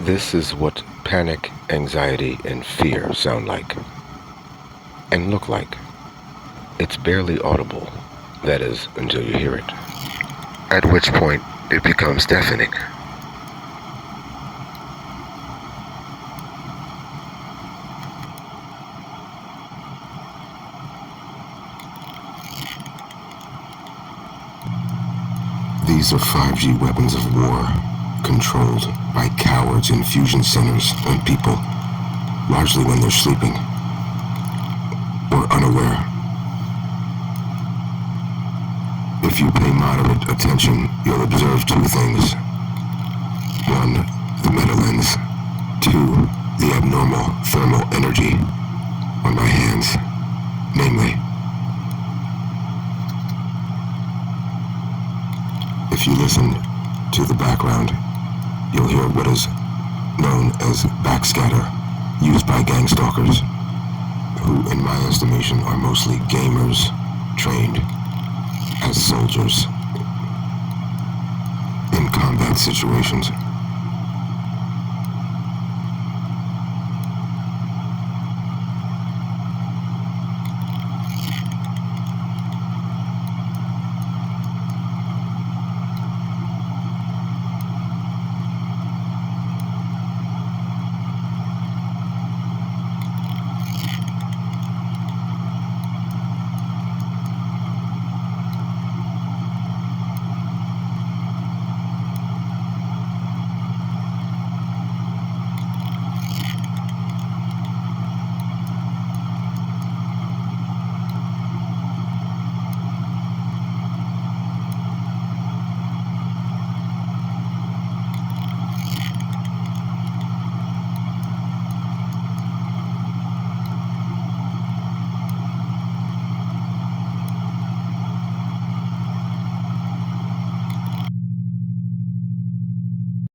This is what panic, anxiety, and fear sound like and look like. It's barely audible, that is, until you hear it. At which point, it becomes deafening. These are 5G weapons of war, controlled by cowards in fusion centers on people, largely when they're sleeping or unaware. If you pay moderate attention, you'll observe two things. One, the meta lens. Two, the abnormal thermal energy on my hands, namely. If you listen to the background, you'll hear what is known as backscatter, used by gang stalkers, who in my estimation are mostly gamers trained as soldiers in combat situations.